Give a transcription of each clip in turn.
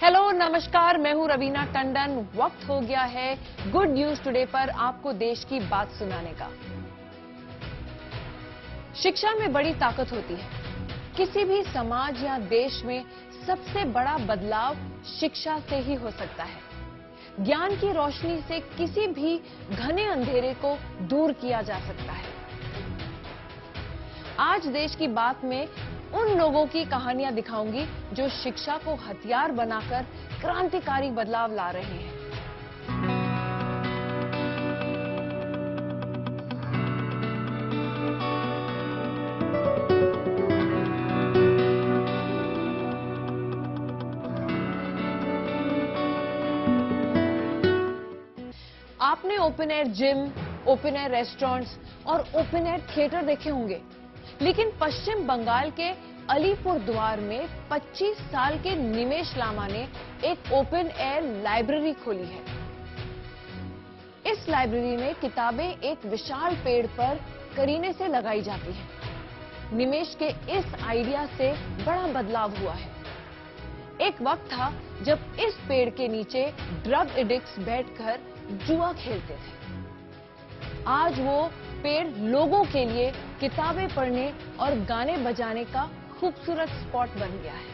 Hello नमस्कार, मैं हूं रवीना टंडन। वक्त हो गया है गुड न्यूज टुडे पर आपको देश की बात सुनाने का। शिक्षा में बड़ी ताकत होती है। किसी भी समाज या देश में सबसे बड़ा बदलाव शिक्षा से ही हो सकता है। ज्ञान की रोशनी से किसी भी घने अंधेरे को दूर किया जा सकता है। आज देश की बात में उन लोगों की कहानियां दिखाऊंगी जो शिक्षा को हथियार बनाकर क्रांतिकारी बदलाव ला रहे हैं। आपने open air gym, open air restaurants और ओपन एयर थिएटर देखे होंगे, लेकिन पश्चिम बंगाल के अलीपुर द्वार में 25 साल के निमेश लामा ने एक ओपन एयर लाइब्रेरी खोली है। इस लाइब्रेरी में किताबें एक विशाल पेड़ पर करीने से लगाई जाती हैं। निमेश के इस आइडिया से बड़ा बदलाव हुआ है। एक वक्त था जब इस पेड़ के नीचे ड्रग एडिक्ट्स बैठकर जुआ खेलते थे। आज वो पेड़ लोगों के लिए किताबें पढ़ने और गाने बजाने का खूबसूरत स्पॉट बन गया है।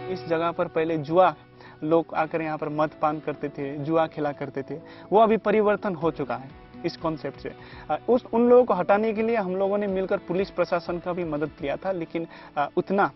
इस जगह पर पहले जुआ लोग आकर यहाँ पर मदपान करते थे, जुआ खेला करते थे। वो अभी परिवर्तन हो चुका है इस कॉन्सेप्ट से। उन लोगों को हटाने के लिए हम लोगों ने मिलकर पुलिस प्रशासन का भी मदद लिया था, लेकिन उतना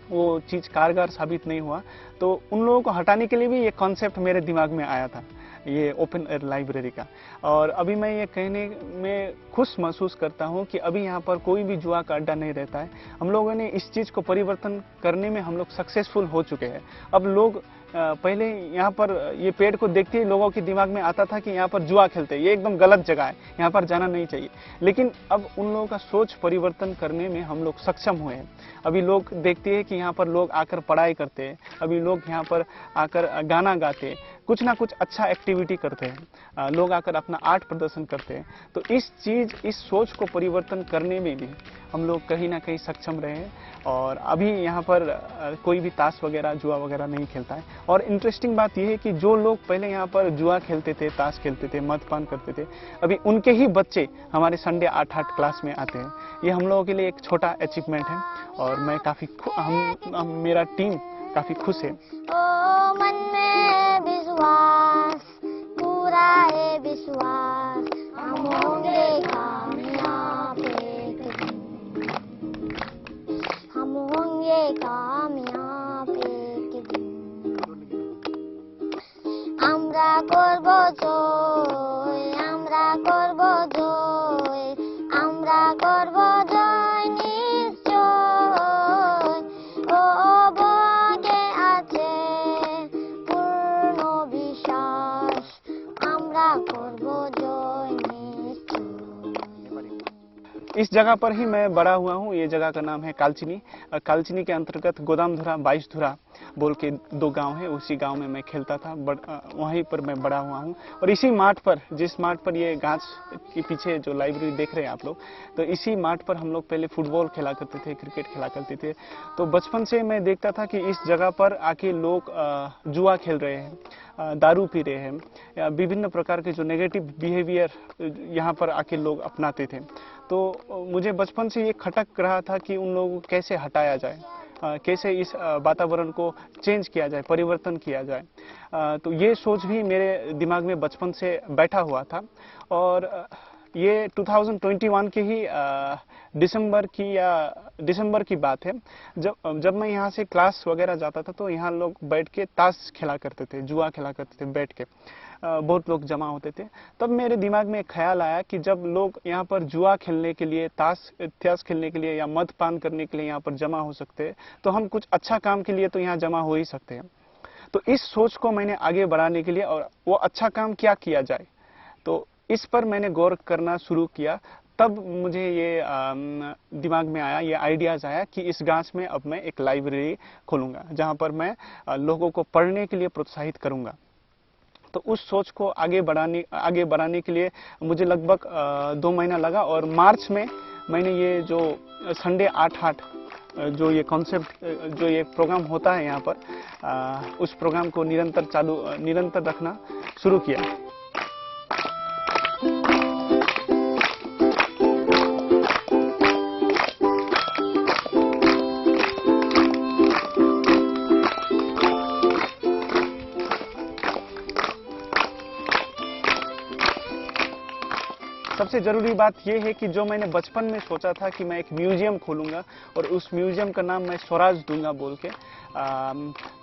वो चीज़ कारगर साबित नहीं हुआ। तो उन लोगों को हटाने के लिए भी ये कॉन्सेप्ट मेरे दिमाग में आया था, ये ओपन एयर लाइब्रेरी का। और अभी मैं ये कहने में खुश महसूस करता हूँ कि अभी यहाँ पर कोई भी जुआ का अड्डा नहीं रहता है। हम लोगों ने इस चीज़ को परिवर्तन करने में हम लोग सक्सेसफुल हो चुके हैं। अब लोग पहले यहाँ पर ये पेड़ को देखते ही लोगों के दिमाग में आता था कि यहाँ पर जुआ खेलते हैं, ये एकदम गलत जगह है, यहाँ पर जाना नहीं चाहिए। लेकिन अब उन लोगों का सोच परिवर्तन करने में हम लोग सक्षम हुए हैं। अभी लोग देखते हैं कि यहाँ पर लोग आकर पढ़ाई करते हैं, अभी लोग यहाँ पर आकर गाना गाते हैं, कुछ ना कुछ अच्छा एक्टिविटी करते हैं, लोग आकर अपना आर्ट प्रदर्शन करते हैं। तो इस सोच को परिवर्तन करने में भी हम लोग कहीं ना कहीं सक्षम रहे हैं। और अभी यहाँ पर कोई भी ताश वगैरह जुआ वगैरह नहीं खेलता है। और इंटरेस्टिंग बात यह है कि जो लोग पहले यहाँ पर जुआ खेलते थे, ताश खेलते थे, मदपान करते थे, अभी उनके ही बच्चे हमारे संडे 8 क्लास में आते हैं। ये हम लोगों के लिए एक छोटा अचीवमेंट है और मैं काफ़ी मेरा टीम काफ़ी खुश है। ओ मन में विश्वास, पूरा है विश्वास, हम होंगे कामयाब एक दिन, हम होंगे कामयाब एक दिन। আমরা করব জয়, আমরা করব জয়, আমরা করব জয় নিশ্চয়। ও বগে আছে পূর্ণ বিশ্বাস, আমরা করব জয় নিশ্চয়। इस जगह पर ही मैं बड़ा हुआ हूँ। ये जगह का नाम है कालचिनी। कालचिनी के अंतर्गत गोदामधुरा, बाईसधुरा बोल के 2 गांव है। उसी गांव में मैं खेलता था, वहीं पर मैं बड़ा हुआ हूँ। और इसी माठ पर, जिस माठ पर ये गाछ के पीछे जो लाइब्रेरी देख रहे हैं आप लोग, तो इसी माठ पर हम लोग पहले फुटबॉल खेला करते थे, क्रिकेट खेला करते थे। तो बचपन से मैं देखता था कि इस जगह पर आके लोग जुआ खेल रहे हैं, दारू पी रहे हैं, या विभिन्न प्रकार के जो नेगेटिव बिहेवियर यहाँ पर आके लोग अपनाते थे। तो मुझे बचपन से ये खटक रहा था कि उन लोगों को कैसे हटाया जाए, कैसे इस वातावरण को चेंज किया जाए, परिवर्तन किया जाए। तो ये सोच भी मेरे दिमाग में बचपन से बैठा हुआ था। और ये 2021 के ही दिसंबर की बात है। जब मैं यहाँ से क्लास वगैरह जाता था तो यहाँ लोग बैठ के ताश खेला करते थे, जुआ खेला करते थे बैठ के। बहुत लोग जमा होते थे। तब मेरे दिमाग में एक ख्याल आया कि जब लोग यहाँ पर जुआ खेलने के लिए, ताश खेलने के लिए या मदपान करने के लिए यहाँ पर जमा हो सकते हैं, तो हम कुछ अच्छा काम के लिए तो यहाँ जमा हो ही सकते हैं। तो इस सोच को मैंने आगे बढ़ाने के लिए, और वो अच्छा काम क्या किया जाए, तो इस पर मैंने गौर करना शुरू किया। तब मुझे ये दिमाग में आया, ये आइडियाज आया कि इस गांच में अब मैं एक लाइब्रेरी खोलूंगा जहां पर मैं लोगों को पढ़ने के लिए प्रोत्साहित करूंगा। तो उस सोच को आगे बढ़ाने के लिए मुझे लगभग 2 महीना लगा, और मार्च में मैंने ये जो संडे 8-8 जो ये कॉन्सेप्ट, जो ये प्रोग्राम होता है यहाँ पर, उस प्रोग्राम को निरंतर रखना शुरू किया। सबसे जरूरी बात यह है कि जो मैंने बचपन में सोचा था कि मैं एक म्यूजियम खोलूंगा और उस म्यूजियम का नाम मैं स्वराज दूंगा बोल के,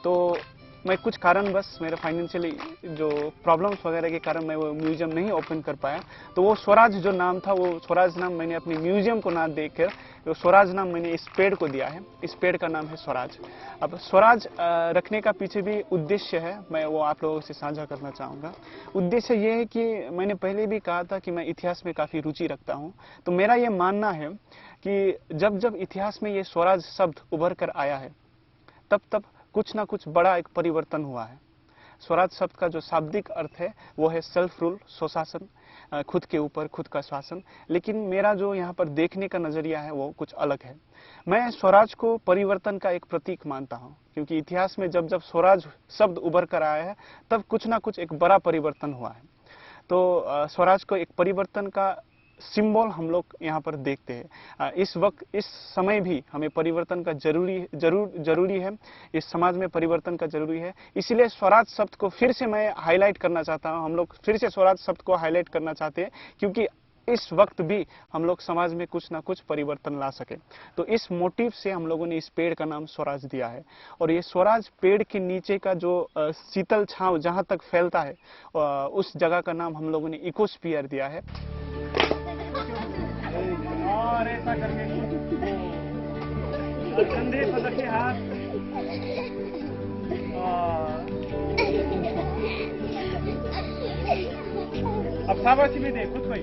तो मैं कुछ कारणवश, मेरे फाइनेंशियली जो प्रॉब्लम्स वगैरह के कारण मैं वो म्यूजियम नहीं ओपन कर पाया। तो वो स्वराज जो नाम था, वो स्वराज नाम मैंने अपने म्यूजियम को ना देकर वो स्वराज नाम मैंने इस पेड़ को दिया है। इस पेड़ का नाम है स्वराज। अब स्वराज रखने का पीछे भी उद्देश्य है, मैं वो आप लोगों से साझा करना चाहूँगा। उद्देश्य ये है कि मैंने पहले भी कहा था कि मैं इतिहास में काफ़ी रुचि रखता हूँ। तो मेरा ये मानना है कि जब जब इतिहास में ये स्वराज शब्द उभर कर आया है, तब तब कुछ ना कुछ बड़ा एक परिवर्तन हुआ है। स्वराज शब्द का जो शाब्दिक अर्थ है वो है सेल्फ रूल, स्वशासन, खुद के ऊपर खुद का शासन। लेकिन मेरा जो यहाँ पर देखने का नजरिया है वो कुछ अलग है। मैं स्वराज को परिवर्तन का एक प्रतीक मानता हूँ, क्योंकि इतिहास में जब जब स्वराज शब्द उभर कर आया है तब कुछ ना कुछ एक बड़ा परिवर्तन हुआ है। तो स्वराज को एक परिवर्तन का सिंबल हम लोग यहाँ पर देखते हैं। इस वक्त, इस समय भी हमें परिवर्तन का जरूरी है। इस समाज में परिवर्तन का जरूरी है। इसलिए स्वराज शब्द को फिर से मैं हाईलाइट करना चाहता हूँ। हम लोग फिर से स्वराज शब्द को हाईलाइट करना चाहते हैं, क्योंकि इस वक्त भी हम लोग समाज में कुछ ना कुछ परिवर्तन ला सके। तो इस मोटिव से हम लोगों ने इस पेड़ का नाम स्वराज दिया है। और ये स्वराज पेड़ के नीचे का जो शीतल छांव जहां तक फैलता है, उस जगह का नाम हम लोगों ने इकोस्फीयर दिया है। और ऐसा करके कंधे पर रखे हाथ, अब शाबाशी भी दे खुद भाई।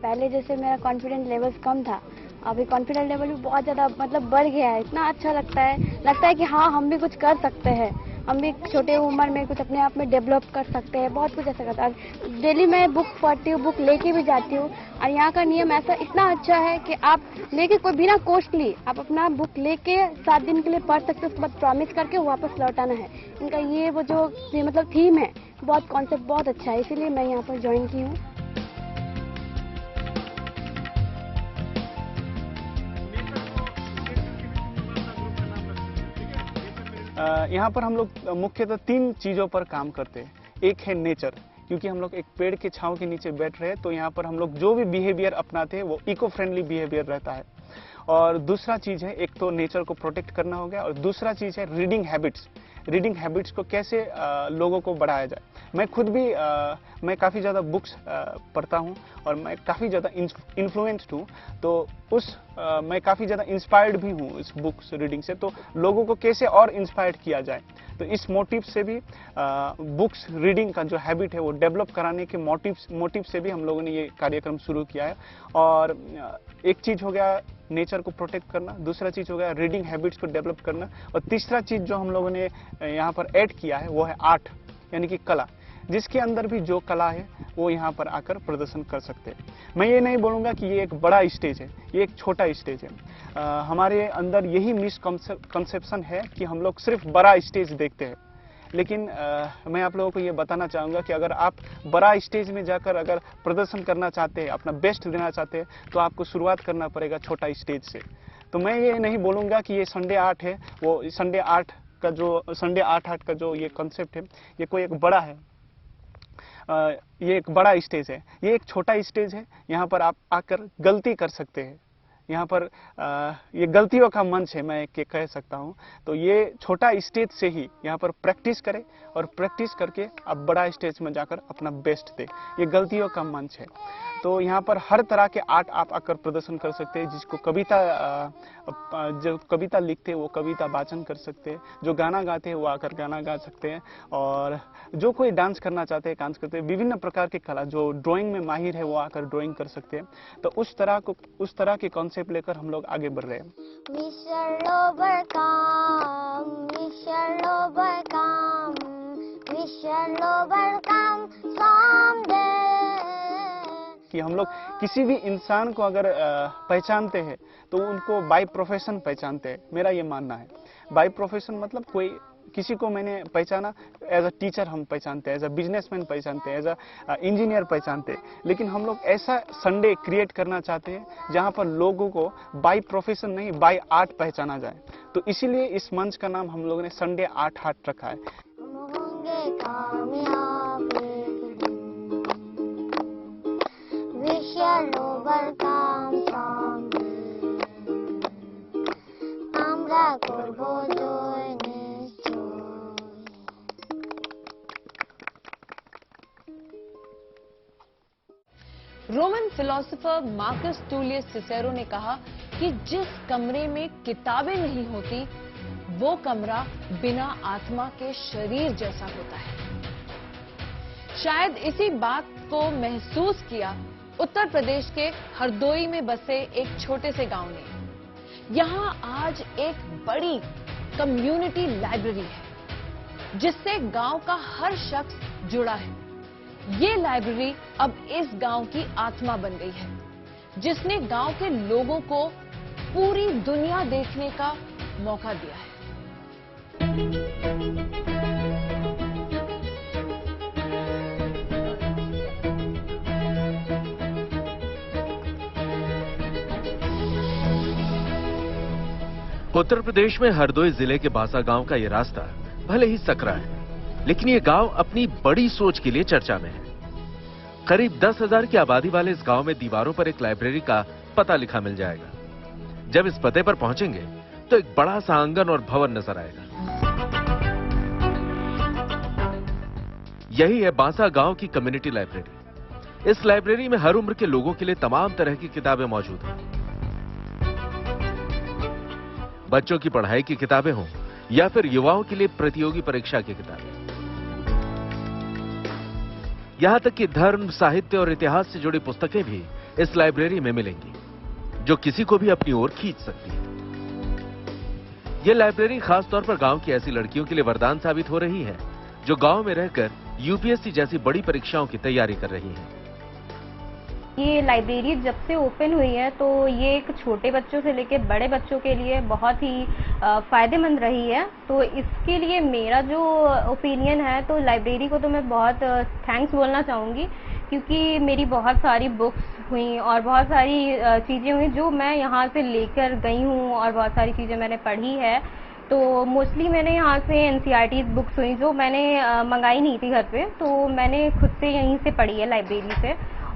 पहले जैसे मेरा कॉन्फिडेंस लेवल कम था, अभी कॉन्फिडेंस लेवल भी बहुत ज़्यादा मतलब बढ़ गया है। इतना अच्छा लगता है कि हाँ हम भी कुछ कर सकते हैं, हम भी छोटे उम्र में कुछ अपने आप में डेवलप कर सकते हैं। बहुत कुछ ऐसा करता है। डेली मैं बुक पढ़ती हूँ, बुक लेके भी जाती हूँ। और यहाँ का नियम ऐसा इतना अच्छा है कि आप लेके कोई बिना कॉस्टली आप अपना बुक लेके 7 दिन के लिए पढ़ सकते हो। उसके बाद प्रॉमिस करके वापस लौटाना है। इनका ये वो जो मतलब थीम है, बहुत कॉन्सेप्ट बहुत अच्छा है, इसीलिए मैं यहाँ पर ज्वाइन की हूँ। यहाँ पर हम लोग मुख्यतः 3 चीजों पर काम करते हैं। एक है नेचर, क्योंकि हम लोग एक पेड़ के छांव के नीचे बैठ रहे हैं, तो यहाँ पर हम लोग जो भी बिहेवियर अपनाते हैं वो इको फ्रेंडली बिहेवियर रहता है। और दूसरा चीज है, एक तो नेचर को प्रोटेक्ट करना हो गया, और दूसरा चीज है रीडिंग हैबिट्स। रीडिंग हैबिट्स को कैसे लोगों को बढ़ाया जाए। मैं खुद भी मैं काफ़ी ज़्यादा बुक्स पढ़ता हूँ और मैं काफ़ी ज़्यादा इन्फ्लुएंस्ड हूँ। तो मैं काफ़ी ज़्यादा इंस्पायर्ड भी हूँ इस बुक्स रीडिंग से। तो लोगों को कैसे और इंस्पायर्ड किया जाए, तो इस मोटिव से भी बुक्स रीडिंग का जो हैबिट है वो डेवलप कराने के मोटिव से भी हम लोगों ने ये कार्यक्रम शुरू किया है। और एक चीज़ हो गया नेचर को प्रोटेक्ट करना, दूसरा चीज़ हो गया रीडिंग हैबिट्स को डेवलप करना, और तीसरा चीज़ जो हम लोगों ने यहाँ पर ऐड किया है वो है आर्ट, यानी कि कला। जिसके अंदर भी जो कला है वो यहाँ पर आकर प्रदर्शन कर सकते हैं। मैं ये नहीं बोलूँगा कि ये एक बड़ा स्टेज है, ये एक छोटा स्टेज है। हमारे अंदर यही मिसकंसेप्शन है कि हम लोग सिर्फ बड़ा स्टेज देखते हैं। लेकिन मैं आप लोगों को ये बताना चाहूँगा कि अगर आप बड़ा स्टेज में जाकर अगर प्रदर्शन करना चाहते हैं, अपना बेस्ट देना चाहते हैं, तो आपको शुरुआत करना पड़ेगा छोटा स्टेज से। तो मैं ये नहीं बोलूँगा कि ये संडे 8 है, वो संडे 8 का जो ये कॉन्सेप्ट है ये कोई एक बड़ा है, ये एक बड़ा स्टेज है, ये एक छोटा स्टेज है। यहाँ पर आप आकर गलती कर सकते हैं, यहाँ पर ये गलतियों का मंच है, मैं कह सकता हूँ। तो ये छोटा स्टेज से ही यहाँ पर प्रैक्टिस करें और प्रैक्टिस करके अब बड़ा स्टेज में जाकर अपना बेस्ट दे। ये गलतियों का मंच है। तो यहाँ पर हर तरह के आर्ट आप आकर प्रदर्शन कर सकते हैं। जिसको कविता, जो कविता लिखते हैं वो कविता वाचन कर सकते हैं, जो गाना गाते हैं वो आकर गाना गा सकते हैं, और जो कोई डांस करना चाहते हैं डांस करते हैं। विभिन्न प्रकार की कला, जो ड्राइंग में माहिर है वो आकर ड्राइंग कर सकते हैं। तो उस तरह के कॉन्सेप्ट लेकर हम लोग आगे बढ़ रहे हैं। कि हम लोग किसी भी इंसान को अगर पहचानते हैं तो उनको बाय प्रोफेशन पहचानते हैं। मेरा ये मानना है। बाय प्रोफेशन मतलब कोई किसी को मैंने पहचाना एज अ टीचर हम पहचानते हैं, एज अ बिजनेसमैन पहचानते हैं, एज अ इंजीनियर पहचानते हैं। लेकिन हम लोग ऐसा संडे क्रिएट करना चाहते हैं जहां पर लोगों को बाय प्रोफेशन नहीं बाय आर्ट पहचाना जाए। तो इसीलिए इस मंच का नाम हम लोगों ने संडे आर्ट हाट रखा है। रोमन फिलोसोफर मार्कस टूलियस सिसेरो ने कहा कि जिस कमरे में किताबें नहीं होती वो कमरा बिना आत्मा के शरीर जैसा होता है। शायद इसी बात को महसूस किया उत्तर प्रदेश के हरदोई में बसे एक छोटे से गांव ने। यहां आज एक बड़ी कम्युनिटी लाइब्रेरी है जिससे गांव का हर शख्स जुड़ा है। ये लाइब्रेरी अब इस गांव की आत्मा बन गई है, जिसने गांव के लोगों को पूरी दुनिया देखने का मौका दिया है। उत्तर प्रदेश में हरदोई जिले के बासा गांव का ये रास्ता भले ही सकरा है, लेकिन ये गांव अपनी बड़ी सोच के लिए चर्चा में है। करीब 10,000 की आबादी वाले इस गांव में दीवारों पर एक लाइब्रेरी का पता लिखा मिल जाएगा। जब इस पते पर पहुंचेंगे तो एक बड़ा सा आंगन और भवन नजर आएगा। यही है बासा गांव की कम्युनिटी लाइब्रेरी। इस लाइब्रेरी में हर उम्र के लोगों के लिए तमाम तरह की किताबें मौजूद हैं। बच्चों की पढ़ाई की किताबें हों या फिर युवाओं के लिए प्रतियोगी परीक्षा की किताबें, यहां तक कि धर्म, साहित्य और इतिहास से जुड़ी पुस्तकें भी इस लाइब्रेरी में मिलेंगी, जो किसी को भी अपनी ओर खींच सकती है। यह लाइब्रेरी खासतौर पर गांव की ऐसी लड़कियों के लिए वरदान साबित हो रही है जो गांव में रहकर यूपीएससी जैसी बड़ी परीक्षाओं की तैयारी कर रही हैं। ये लाइब्रेरी जब से ओपन हुई है तो ये एक छोटे बच्चों से लेकर बड़े बच्चों के लिए बहुत ही फायदेमंद रही है। तो इसके लिए मेरा जो ओपिनियन है, तो लाइब्रेरी को तो मैं बहुत थैंक्स बोलना चाहूँगी, क्योंकि मेरी बहुत सारी बुक्स हुई और बहुत सारी चीज़ें हुई जो मैं यहाँ से लेकर गई हूँ और बहुत सारी चीज़ें मैंने पढ़ी है। तो मोस्टली मैंने यहाँ से एनसीईआरटी बुक्स हुई जो मैंने मंगाई नहीं थी घर पे, तो मैंने खुद से यहीं से पढ़ी है लाइब्रेरी से।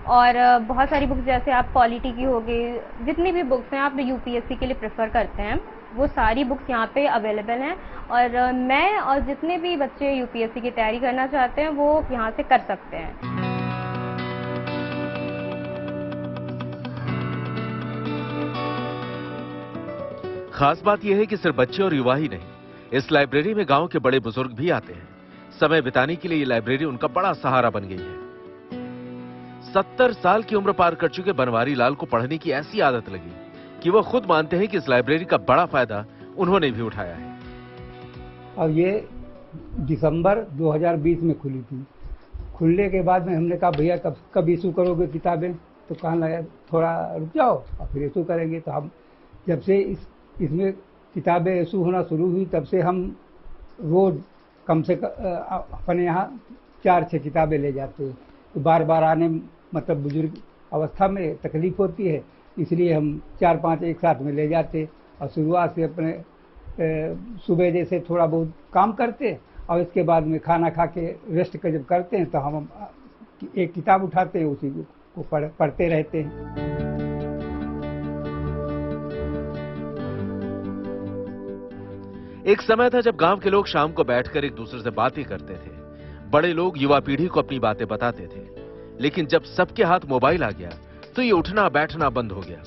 और बहुत सारी बुक्स जैसे आप पॉलिटी की हो गई, जितनी भी बुक्स हैं आप यूपीएससी के लिए प्रेफर करते हैं, वो सारी बुक्स यहाँ पे अवेलेबल हैं। और मैं और जितने भी बच्चे यूपीएससी की तैयारी करना चाहते हैं वो यहाँ से कर सकते हैं। खास बात यह है कि सिर्फ बच्चे और युवा ही नहीं, इस लाइब्रेरी में गांव के बड़े बुजुर्ग भी आते हैं। समय बिताने के लिए ये लाइब्रेरी उनका बड़ा सहारा बन गई है। 70 साल की उम्र पार कर चुके बनवारी लाल को पढ़ने की ऐसी आदत लगी कि वो खुद मानते हैं कि इस लाइब्रेरी का बड़ा फायदा उन्होंने भी उठाया है। अब ये दिसंबर 2020 में खुली थी। खुलने के बाद में हमने कहा भैया कब इशू करोगे किताबें? तो कहने लगा थोड़ा रुक जाओ और फिर इशू करेंगे। तो हम जब से इसमें किताबें इशू होना शुरू हुई तब से हम रोज कम से कम अपने यहाँ 4-6 किताबें ले जाते हैं। तो बार बार आने मतलब बुजुर्ग अवस्था में तकलीफ होती है, इसलिए हम 4-5 एक साथ में ले जाते। और शुरुआत से अपने सुबह जैसे थोड़ा बहुत काम करते और इसके बाद में खाना खा के रेस्ट का जब करते हैं तो हम एक किताब उठाते हैं, उसी को पढ़ते रहते हैं। एक समय था जब गांव के लोग शाम को बैठकर एक दूसरे से बातें करते थे। बड़े लोग युवा पीढ़ी को अपनी बातें बताते थे। लेकिन जब सबके हाथ मोबाइल आ गया तो ये उठना बैठना बंद हो गया।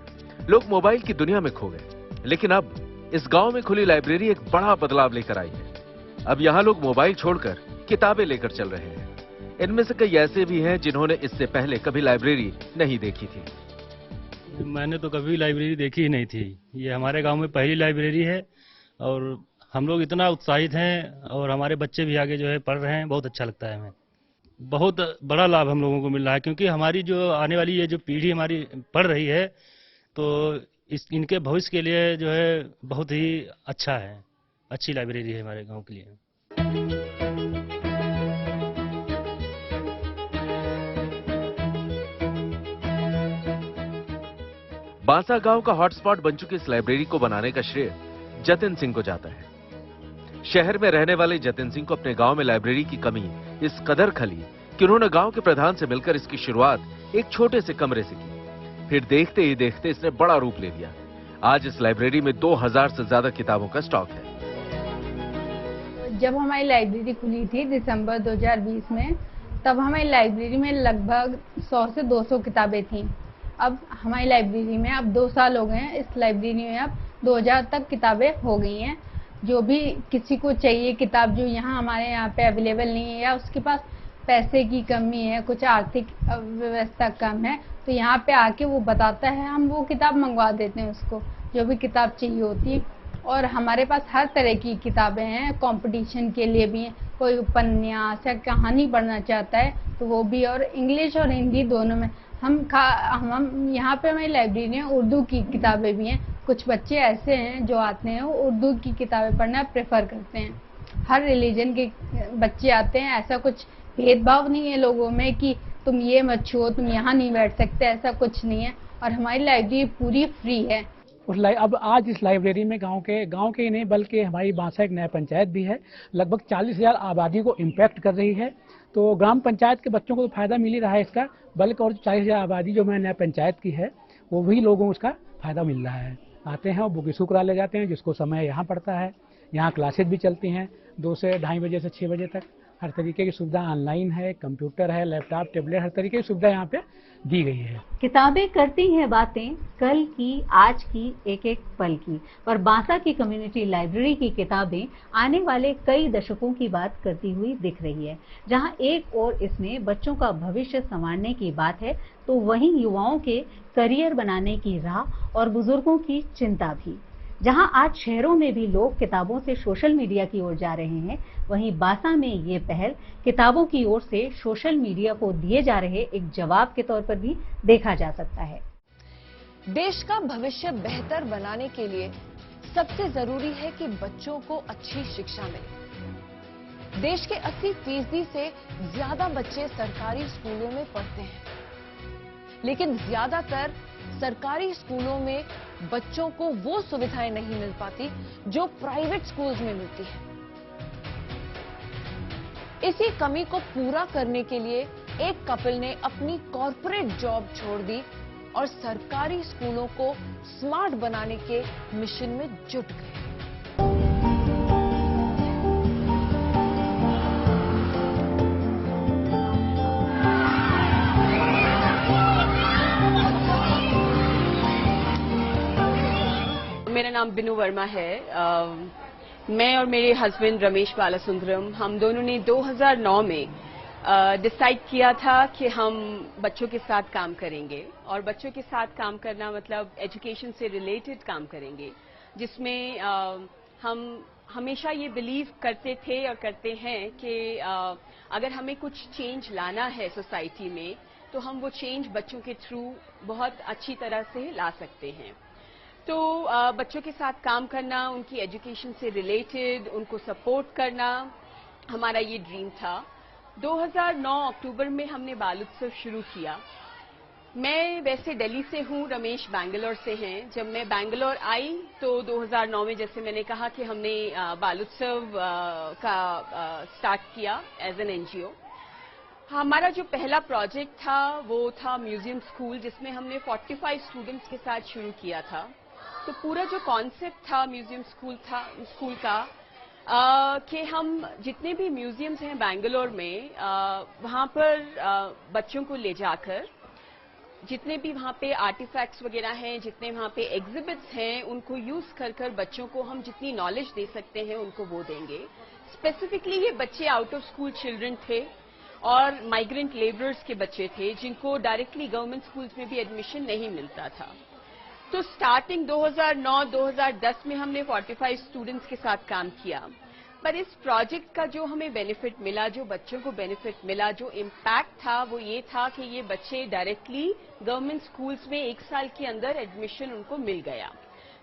लोग मोबाइल की दुनिया में खो गए। लेकिन अब इस गांव में खुली लाइब्रेरी एक बड़ा बदलाव लेकर आई है। अब यहां लोग मोबाइल छोड़कर किताबें लेकर चल रहे हैं। इनमें से कई ऐसे भी हैं जिन्होंने इससे पहले कभी लाइब्रेरी नहीं देखी थी। मैंने तो कभी लाइब्रेरी देखी ही नहीं थी। ये हमारे गांव में पहली लाइब्रेरी है और हम लोग इतना उत्साहित हैं और हमारे बच्चे भी आगे जो है पढ़ रहे हैं। बहुत अच्छा लगता है हमें। बहुत बड़ा लाभ हम लोगों को मिल रहा है क्योंकि हमारी जो आने वाली ये जो पीढ़ी हमारी पढ़ रही है तो इनके भविष्य के लिए जो है बहुत ही अच्छा है। अच्छी लाइब्रेरी है हमारे गांव के लिए। बांसा गांव का हॉटस्पॉट बन चुकी इस लाइब्रेरी को बनाने का श्रेय जतिन सिंह को जाता है। शहर में रहने वाले जतिन सिंह को अपने गांव में लाइब्रेरी की कमी इस कदर खली कि उन्होंने गांव के प्रधान से मिलकर इसकी शुरुआत एक छोटे से कमरे से की। फिर देखते ही देखते इसने बड़ा रूप ले लिया। आज इस लाइब्रेरी में 2000 से ज्यादा किताबों का स्टॉक है। जब हमारी लाइब्रेरी खुली थी दिसंबर 2020 में, तब हमारी लाइब्रेरी में लगभग 100 से 200 किताबें थीं। अब हमारी लाइब्रेरी में अब 2 साल हो गए हैं। इस लाइब्रेरी में अब 2000 तक किताबें हो गई हैं। जो भी किसी को चाहिए किताब जो यहाँ हमारे यहाँ पे अवेलेबल नहीं है या उसके पास पैसे की कमी है, कुछ आर्थिक व्यवस्था कम है, तो यहाँ पे आके वो बताता है, हम वो किताब मंगवा देते हैं उसको जो भी किताब चाहिए होती है। और हमारे पास हर तरह की किताबें हैं, कंपटीशन के लिए भी हैं। कोई उपन्यास या कहानी पढ़ना चाहता है तो वो भी, और इंग्लिश और हिंदी दोनों में। हम यहाँ पे हमारी लाइब्रेरी में उर्दू की किताबें भी हैं। कुछ बच्चे ऐसे हैं जो आते हैं वो उर्दू की किताबें पढ़ना प्रेफर करते हैं। हर रिलीजन के बच्चे आते हैं। ऐसा कुछ भेदभाव नहीं है लोगों में कि तुम ये मत छुओ, तुम यहाँ नहीं बैठ सकते, ऐसा कुछ नहीं है। और हमारी लाइब्रेरी पूरी फ्री है। अब आज इस लाइब्रेरी में गांव के ही नहीं बल्कि हमारी बांसा एक नया पंचायत भी है, लगभग 40,000 आबादी को इम्पैक्ट कर रही है। तो ग्राम पंचायत के बच्चों को तो फायदा मिल ही रहा है इसका, बल्कि और 40,000 आबादी जो हमारे नया पंचायत की है वो भी लोगों को उसका फायदा मिल रहा है। आते हैं और बुक इशू करा ले जाते हैं, जिसको समय यहाँ पड़ता है। यहाँ क्लासेज भी चलती हैं 2 से 2:30 बजे से 6 बजे तक। हर तरीके की सुविधा ऑनलाइन है, कंप्यूटर है, लैपटॉप, टैबलेट, हर तरीके की सुविधा यहाँ पे दी गई है। किताबें करती हैं बातें कल की, आज की, एक एक पल की। और बांसा की कम्युनिटी लाइब्रेरी की किताबें आने वाले कई दशकों की बात करती हुई दिख रही है। जहां एक ओर इसमें बच्चों का भविष्य संवारने की बात है तो वहीं युवाओं के करियर बनाने की राह और बुजुर्गों की चिंता भी। जहां आज शहरों में भी लोग किताबों से सोशल मीडिया की ओर जा रहे हैं, वहीं बांसा में ये पहल किताबों की ओर से सोशल मीडिया को दिए जा रहे एक जवाब के तौर पर भी देखा जा सकता है। देश का भविष्य बेहतर बनाने के लिए सबसे जरूरी है कि बच्चों को अच्छी शिक्षा मिले। देश के 80% से ज्यादा बच्चे सरकारी स्कूलों में पढ़ते हैं, लेकिन ज्यादातर सरकारी स्कूलों में बच्चों को वो सुविधाएं नहीं मिल पाती जो प्राइवेट स्कूल्स में मिलती है। इसी कमी को पूरा करने के लिए एक कपल ने अपनी कॉर्पोरेट जॉब छोड़ दी और सरकारी स्कूलों को स्मार्ट बनाने के मिशन में जुट गए। मेरा नाम बिनू वर्मा है। मैं और मेरे हस्बैंड रमेश बालासुंदरम, हम दोनों ने 2009 में डिसाइड किया था कि हम बच्चों के साथ काम करेंगे। और बच्चों के साथ काम करना मतलब एजुकेशन से रिलेटेड काम करेंगे, जिसमें हम हमेशा ये बिलीव करते थे और करते हैं कि अगर हमें कुछ चेंज लाना है सोसाइटी में तो हम वो चेंज बच्चों के थ्रू बहुत अच्छी तरह से ला सकते हैं। तो बच्चों के साथ काम करना, उनकी एजुकेशन से रिलेटेड उनको सपोर्ट करना हमारा ये ड्रीम था। 2009 अक्टूबर में हमने बाल उत्सव शुरू किया। मैं वैसे दिल्ली से हूँ, रमेश बैंगलोर से हैं। जब मैं बैंगलोर आई तो 2009 में, जैसे मैंने कहा, कि हमने बाल उत्सव का स्टार्ट किया एज एन NGO। हमारा जो पहला प्रोजेक्ट था वो था म्यूजियम स्कूल, जिसमें हमने 45 स्टूडेंट्स के साथ शुरू किया था। तो पूरा जो कॉन्सेप्ट था म्यूजियम स्कूल का कि हम जितने भी म्यूजियम्स हैं बेंगलोर में वहाँ पर बच्चों को ले जाकर जितने भी वहाँ पे आर्टिफैक्ट्स वगैरह हैं, जितने वहाँ पे एग्जिबिट्स हैं, उनको यूज कर बच्चों को हम जितनी नॉलेज दे सकते हैं उनको वो देंगे। स्पेसिफिकली ये बच्चे आउट ऑफ स्कूल चिल्ड्रन थे और माइग्रेंट लेबरर्स के बच्चे थे जिनको डायरेक्टली गवर्नमेंट स्कूल्स में भी एडमिशन नहीं मिलता था। तो स्टार्टिंग 2009-2010 में हमने 45 स्टूडेंट्स के साथ काम किया। पर इस प्रोजेक्ट का जो हमें बेनिफिट मिला, जो बच्चों को बेनिफिट मिला, जो इम्पैक्ट था, वो ये था कि ये बच्चे डायरेक्टली गवर्नमेंट स्कूल्स में 1 साल के अंदर एडमिशन उनको मिल गया।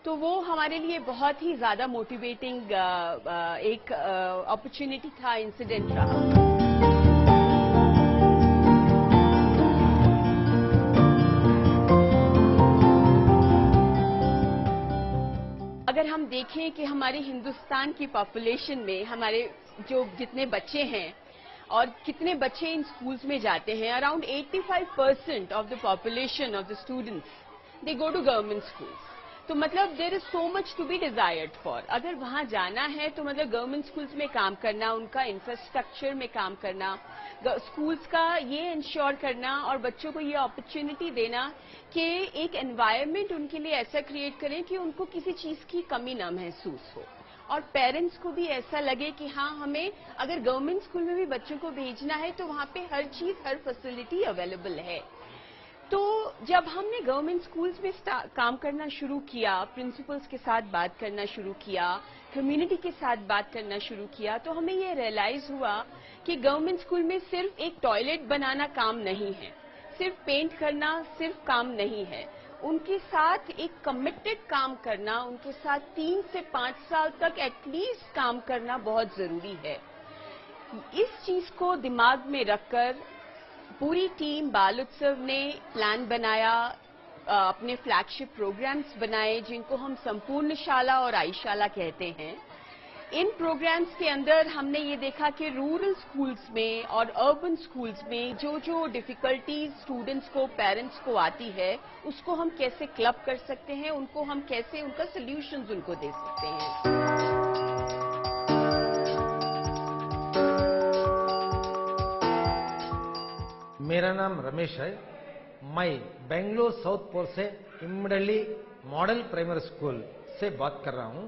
तो वो हमारे लिए बहुत ही ज्यादा मोटिवेटिंग एक अपॉर्चुनिटी था, इंसिडेंट रहा। अगर हम देखें कि हमारे हिंदुस्तान की पॉपुलेशन में हमारे जो जितने बच्चे हैं और कितने बच्चे इन स्कूल्स में जाते हैं, around 85% of the population of the students they go to government schools. तो मतलब there is so much to be desired for. अगर वहां जाना है तो मतलब गवर्नमेंट स्कूल्स में काम करना, उनका इंफ्रास्ट्रक्चर में काम करना, स्कूल्स का ये इंश्योर करना और बच्चों को ये अपॉर्चुनिटी देना कि एक एनवायरनमेंट उनके लिए ऐसा क्रिएट करें कि उनको किसी चीज की कमी ना महसूस हो और पेरेंट्स को भी ऐसा लगे कि हाँ, हमें अगर गवर्नमेंट स्कूल में भी बच्चों को भेजना है तो वहां पे हर चीज, हर फैसिलिटी अवेलेबल है। तो जब हमने गवर्नमेंट स्कूल्स में काम करना शुरू किया, प्रिंसिपल्स के साथ बात करना शुरू किया, कम्युनिटी के साथ बात करना शुरू किया, तो हमें ये रियलाइज हुआ कि गवर्नमेंट स्कूल में सिर्फ एक टॉयलेट बनाना काम नहीं है, सिर्फ पेंट करना सिर्फ काम नहीं है। उनके साथ एक कमिटेड काम करना, उनके साथ 3 से 5 साल तक एटलीस्ट काम करना बहुत जरूरी है। इस चीज को दिमाग में रखकर पूरी टीम बाल उत्सव ने प्लान बनाया, अपने फ्लैगशिप प्रोग्राम्स बनाए जिनको हम संपूर्ण शाला और आईशाला कहते हैं। इन प्रोग्राम्स के अंदर हमने ये देखा कि रूरल स्कूल्स में और अर्बन स्कूल्स में जो जो डिफिकल्टीज स्टूडेंट्स को, पेरेंट्स को आती है, उसको हम कैसे क्लब कर सकते हैं, उनको हम कैसे उनका सॉल्यूशंस उनको दे सकते हैं। मेरा नाम रमेश है। मैं बेंगलोर साउथ पोल से इमडली मॉडल प्राइमरी स्कूल से बात कर रहा हूं।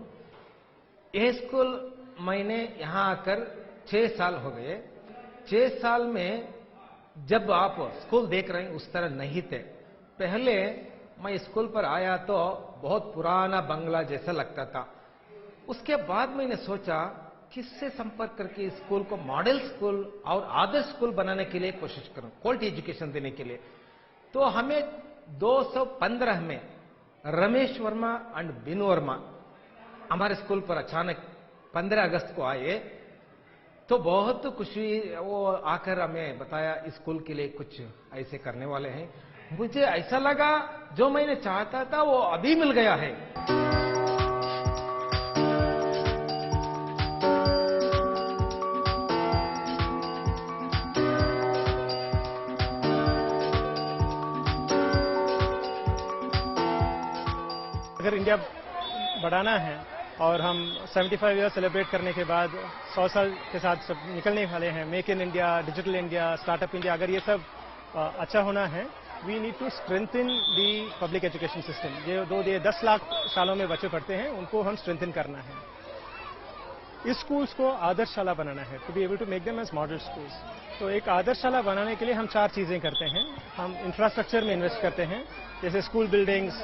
यह स्कूल मैंने यहां आकर 6 साल हो गए। 6 साल में जब आप स्कूल देख रहे हैं उस तरह नहीं थे। पहले मैं स्कूल पर आया तो बहुत पुराना बंगला जैसा लगता था। उसके बाद मैंने सोचा किससे संपर्क करके स्कूल को मॉडल स्कूल और आदर्श स्कूल बनाने के लिए कोशिश करूं, क्वालिटी एजुकेशन देने के लिए। तो हमें 2015 में रमेश वर्मा एंड बिनु वर्मा हमारे स्कूल पर अचानक 15 अगस्त को आए। तो बहुत खुशी, वो आकर हमें बताया स्कूल के लिए कुछ ऐसे करने वाले हैं। मुझे ऐसा लगा जो मैंने चाहता था वो अभी मिल गया है। अगर इंडिया बढ़ाना है और हम 75 ईयर सेलिब्रेट करने के बाद 100 साल के साथ सब निकलने वाले हैं, make in India, digital India, startup India, अगर ये सब अच्छा होना है, we need to strengthen the public education system. ये 10 लाख सालों में बच्चे पढ़ते हैं, उनको हम स्ट्रेंथन करना है। इस स्कूल्स को आदर्शशाला बनाना है, to be able to make them as model schools. तो एक आदर्शशाला बनाने के लिए हम 4 चीजें करते हैं। हम इंफ्रास्ट्रक्चर में इन्वेस्ट करते हैं, जैसे school buildings,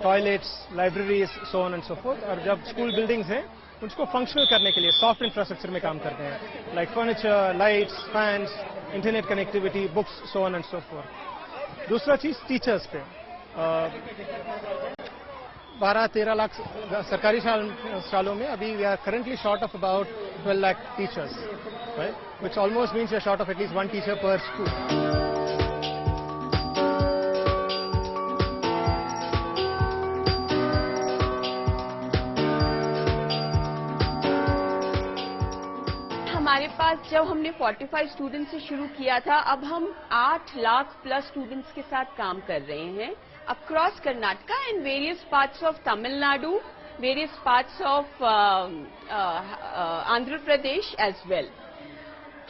toilets, libraries, so on and so fourth. और जब स्कूल बिल्डिंग्स हैं उसको फंक्शनल करने के लिए सॉफ्ट इंफ्रास्ट्रक्चर में काम करते हैं, like furniture, lights, fans, internet connectivity, books, so on and so fourth. दूसरा चीज टीचर्स पे 12-13 लाख सरकारी शालों में अभी we are currently short of about 12 lakh teachers, right? Which almost means we are short of at least 1 teacher per school. हमारे पास जब हमने 45 स्टूडेंट्स से शुरू किया था, अब हम 8 लाख प्लस स्टूडेंट्स के साथ काम कर रहे हैं across Karnataka and various parts of Tamil Nadu, various parts of Andhra Pradesh as well.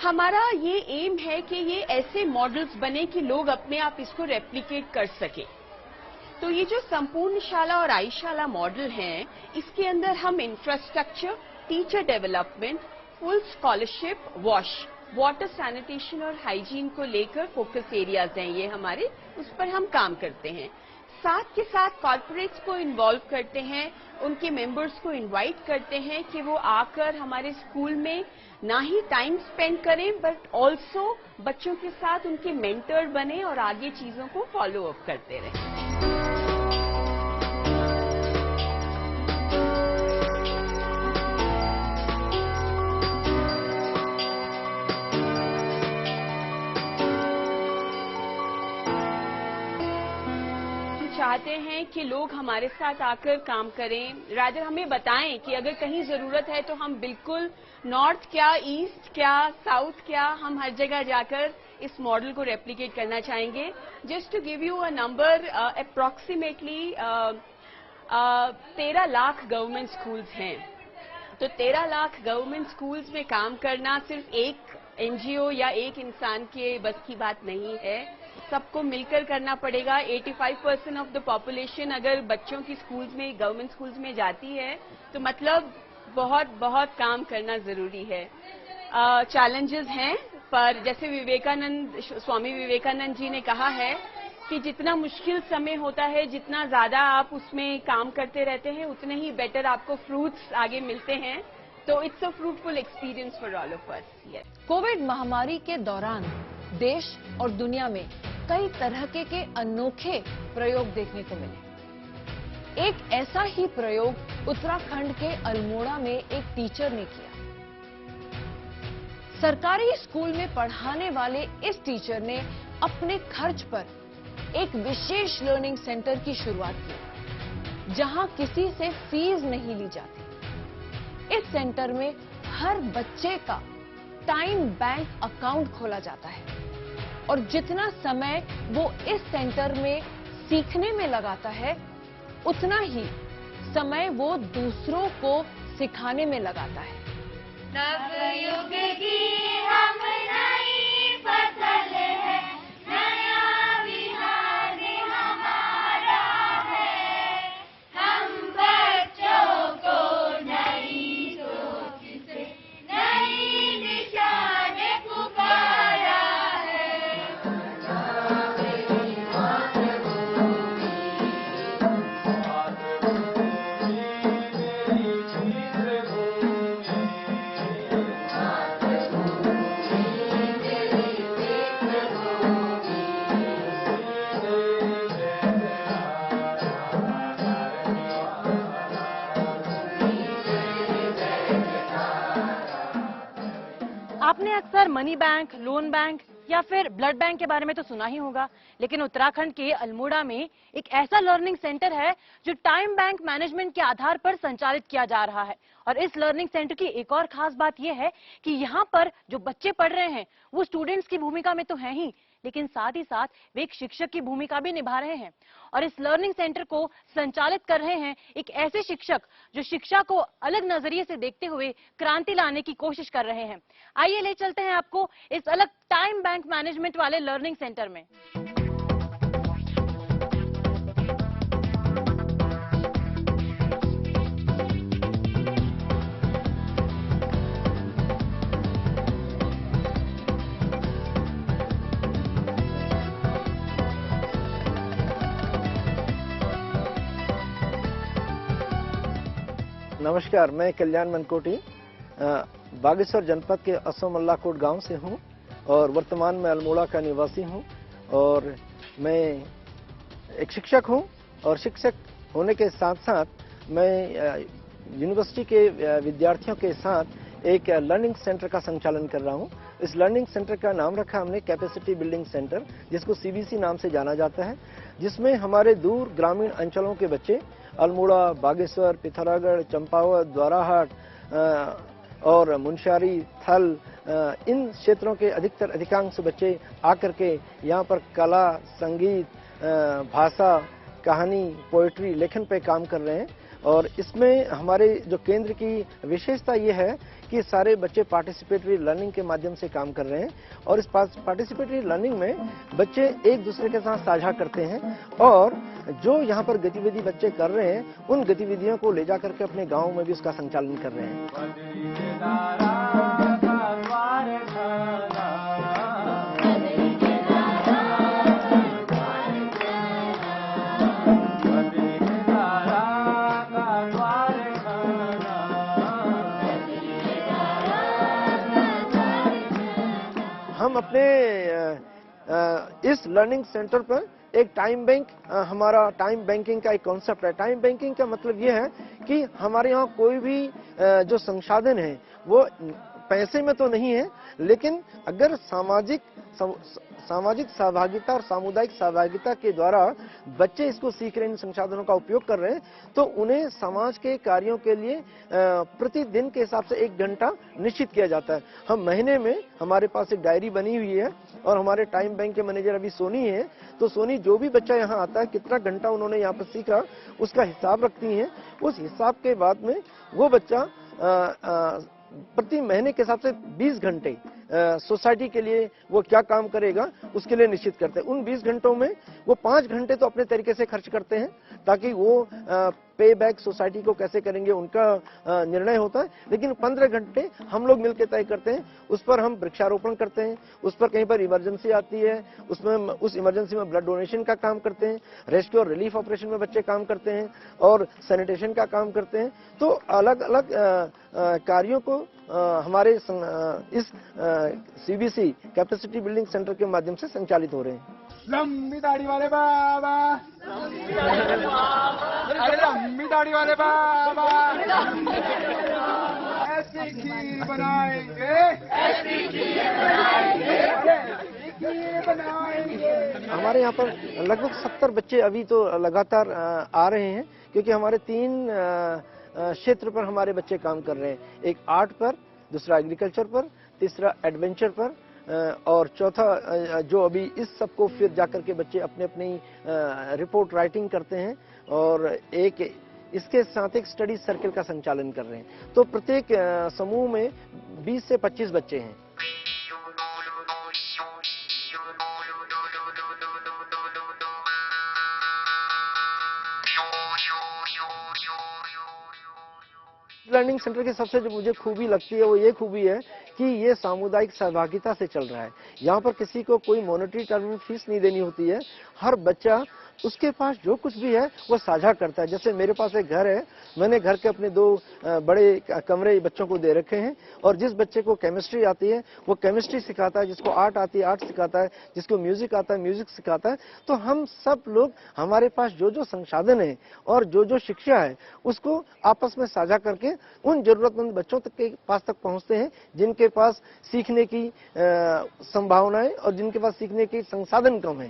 हमारा ये एम है कि ये ऐसे मॉडल्स बने कि लोग अपने आप इसको रेप्लिकेट कर सके। तो ये जो संपूर्ण शाला और आई शाला मॉडल हैं, इसके अंदर हम infrastructure, teacher development, full scholarship, water sanitation और हाइजीन को लेकर फोकस एरियाज हैं ये हमारे, उस पर हम काम करते हैं। साथ के साथ कॉर्पोरेट्स को इन्वॉल्व करते हैं, उनके मेंबर्स को इनवाइट करते हैं कि वो आकर हमारे स्कूल में ना ही टाइम स्पेंड करें बट ऑल्सो बच्चों के साथ उनके मेंटर बने और आगे चीजों को फॉलो अप करते रहें। चाहते हैं कि लोग हमारे साथ आकर काम करें, रादर हमें बताएं कि अगर कहीं जरूरत है तो हम बिल्कुल नॉर्थ क्या, ईस्ट क्या, साउथ क्या, हम हर जगह जाकर इस मॉडल को रेप्लिकेट करना चाहेंगे। Just to give you a number, approximately 13 lakh government schools हैं। तो 13 लाख गवर्नमेंट स्कूल्स में काम करना सिर्फ एक एनजीओ या एक इंसान के बस की बात नहीं है, सबको मिलकर करना पड़ेगा। 85% ऑफ द पॉपुलेशन अगर बच्चों की स्कूल्स में, गवर्नमेंट स्कूल्स में जाती है तो मतलब बहुत बहुत काम करना जरूरी है। चैलेंजेस हैं, पर जैसे स्वामी विवेकानंद जी ने कहा है कि जितना मुश्किल समय होता है, जितना ज्यादा आप उसमें काम करते रहते हैं, उतने ही बेटर आपको फ्रूट्स आगे मिलते हैं। तो it's a fruitful experience for all of us. Covid महामारी के दौरान देश और दुनिया में कई तरह के अनोखे प्रयोग देखने को मिले। एक ऐसा ही प्रयोग उत्तराखंड के अल्मोड़ा में एक टीचर ने किया। सरकारी स्कूल में पढ़ाने वाले इस टीचर ने अपने खर्च पर एक विशेष लर्निंग सेंटर की शुरुआत की, जहां किसी से फीस नहीं ली जाती। इस सेंटर में हर बच्चे का टाइम बैंक अकाउंट खोला जाता है और जितना समय वो इस सेंटर में सीखने में लगाता है, उतना ही समय वो दूसरों को सिखाने में लगाता है। नवयुग की हम नई फसल है, नया विहार हमारा है, हम बच्चों को नई सोच से नई दिशा में पुकारा है। आपने अक्सर मनी बैंक, लोन बैंक या फिर ब्लड बैंक के बारे में तो सुना ही होगा, लेकिन उत्तराखंड के अल्मोड़ा में एक ऐसा लर्निंग सेंटर है जो टाइम बैंक मैनेजमेंट के आधार पर संचालित किया जा रहा है। और इस लर्निंग सेंटर की एक और खास बात यह है कि यहाँ पर जो बच्चे पढ़ रहे हैं वो स्टूडेंट्स की भूमिका में तो हैं ही, लेकिन साथ ही साथ वे एक शिक्षक की भूमिका भी निभा रहे हैं। और इस लर्निंग सेंटर को संचालित कर रहे हैं एक ऐसे शिक्षक जो शिक्षा को अलग नजरिए से देखते हुए क्रांति लाने की कोशिश कर रहे हैं। आइए ले चलते हैं आपको इस अलग टाइम बैंक मैनेजमेंट वाले लर्निंग सेंटर में। नमस्कार, मैं कल्याण मनकोटी बागेश्वर जनपद के असोमल्लाकोट गांव से हूं और वर्तमान में अल्मोड़ा का निवासी हूं। और मैं एक शिक्षक हूं और शिक्षक होने के साथ साथ मैं यूनिवर्सिटी के विद्यार्थियों के साथ एक लर्निंग सेंटर का संचालन कर रहा हूं। इस लर्निंग सेंटर का नाम रखा हमने कैपेसिटी बिल्डिंग सेंटर, जिसको सीबीसी नाम से जाना जाता है, जिसमें हमारे दूर ग्रामीण अंचलों के बच्चे अल्मोड़ा, बागेश्वर, पिथौरागढ़, चंपावत, द्वाराहाट और मुनस्यारी, थल, इन क्षेत्रों के अधिकांश बच्चे आकर के यहाँ पर कला, संगीत, भाषा, कहानी, पोएट्री, लेखन पे काम कर रहे हैं। और इसमें हमारे जो केंद्र की विशेषता ये है कि सारे बच्चे पार्टिसिपेटरी लर्निंग के माध्यम से काम कर रहे हैं और इस पार्टिसिपेटरी लर्निंग में बच्चे एक दूसरे के साथ साझा करते हैं और जो यहाँ पर गतिविधि बच्चे कर रहे हैं उन गतिविधियों को ले जाकर के अपने गाँव में भी उसका संचालन कर रहे हैं। हम अपने इस लर्निंग सेंटर पर एक टाइम बैंक, हमारा टाइम बैंकिंग का एक कॉन्सेप्ट है। टाइम बैंकिंग का मतलब ये है कि हमारे यहाँ कोई भी जो संसाधन है वो पैसे में तो नहीं है, लेकिन अगर सामाजिक सहभागिता और सामुदायिक सहभागिता के द्वारा बच्चे इसको सीख रहे हैं, इन संसाधनों का उपयोग कर रहे हैं, तो उन्हें समाज के कार्यों के लिए प्रतिदिन के हिसाब से 1 घंटा निश्चित किया जाता है। हम महीने में, हमारे पास एक डायरी बनी हुई है और हमारे टाइम बैंक के मैनेजर अभी सोनी है, तो सोनी जो भी बच्चा यहाँ आता है कितना घंटा उन्होंने यहाँ पर सीखा उसका हिसाब रखती हैं। उस हिसाब के बाद में वो बच्चा प्रति महीने के हिसाब से 20 घंटे सोसाइटी के लिए वो क्या काम करेगा उसके लिए निश्चित करते हैं। उन 20 घंटों में वो 5 घंटे तो अपने तरीके से खर्च करते हैं ताकि वो पे बैक सोसाइटी को कैसे करेंगे उनका निर्णय होता है, लेकिन 15 घंटे हम लोग मिलकर तय करते हैं। उस पर हम वृक्षारोपण करते हैं, उस पर कहीं पर इमरजेंसी आती है उसमें उस इमरजेंसी में ब्लड डोनेशन का काम करते हैं, रेस्क्यू और रिलीफ ऑपरेशन में बच्चे काम करते हैं और सैनिटेशन का काम करते हैं। तो अलग अलग कार्यों को हमारे इस सीबीसी कैपेसिटी बिल्डिंग सेंटर के माध्यम से संचालित हो रहे हैं। लंबी दाढ़ी वाले बाबा, अरे लंबी दाढ़ी वाले बाबा, ऐसी खीर बनाएंगे, ऐसी खीर बनाएंगे। हमारे यहाँ पर लगभग 70 बच्चे अभी तो लगातार आ रहे हैं, क्योंकि हमारे 3 क्षेत्र पर हमारे बच्चे काम कर रहे हैं। एक आर्ट पर, दूसरा एग्रीकल्चर पर, तीसरा एडवेंचर पर और चौथा जो अभी इस सब को फिर जाकर के बच्चे अपने अपनी रिपोर्ट राइटिंग करते हैं और एक इसके साथ एक स्टडी सर्किल का संचालन कर रहे हैं। तो प्रत्येक समूह में 20 से 25 बच्चे हैं। लर्निंग सेंटर की सबसे जो मुझे खूबी लगती है वो ये खूबी है कि ये सामुदायिक सहभागिता से चल रहा है। यहाँ पर किसी को कोई मॉनेटरी टर्म में फीस नहीं देनी होती है। हर बच्चा उसके पास जो कुछ भी है वो साझा करता है। जैसे मेरे पास एक घर है, मैंने घर के अपने 2 बड़े कमरे बच्चों को दे रखे हैं और जिस बच्चे को केमिस्ट्री आती है वो केमिस्ट्री सिखाता है, जिसको आर्ट आती है आर्ट सिखाता है, जिसको म्यूजिक आता है म्यूजिक सिखाता है। तो हम सब लोग हमारे पास जो जो संसाधन है और जो जो शिक्षा है उसको आपस में साझा करके उन जरूरतमंद बच्चों तक के पास तक पहुंचते हैं जिनके पास सीखने की संभावनाएं और जिनके पास सीखने के संसाधन कम है।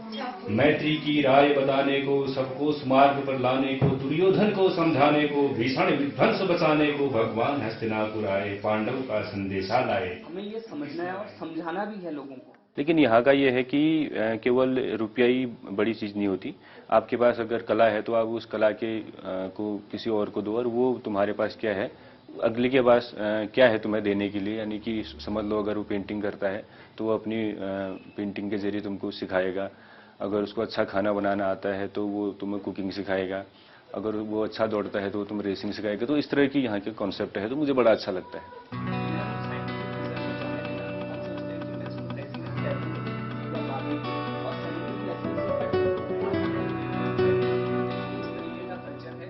मैत्री की राय बताने को, सबको मार्ग पर लाने को, दुर्योधन को समझाने को, भीषण विध्वंस बचाने को भगवान हस्तिनापुर आए, पांडव का संदेशा लाए। हमें ये समझना है और समझाना भी है लोगों को। लेकिन यहाँ का ये है कि केवल रुपया ही बड़ी चीज नहीं होती। आपके पास अगर कला है तो आप उस कला के को किसी और को दो और वो तुम्हारे पास क्या है, अगले के पास क्या है तुम्हें देने के लिए। यानी कि समझ लो अगर वो पेंटिंग करता है तो वो अपनी पेंटिंग के जरिए तुमको सिखाएगा। अगर उसको अच्छा खाना बनाना आता है तो वो तुम्हें कुकिंग सिखाएगा। अगर वो अच्छा दौड़ता है तो वो तुम्हें रेसिंग सिखाएगा। तो इस तरह की यहाँ के कॉन्सेप्ट है, तो मुझे बड़ा अच्छा लगता है।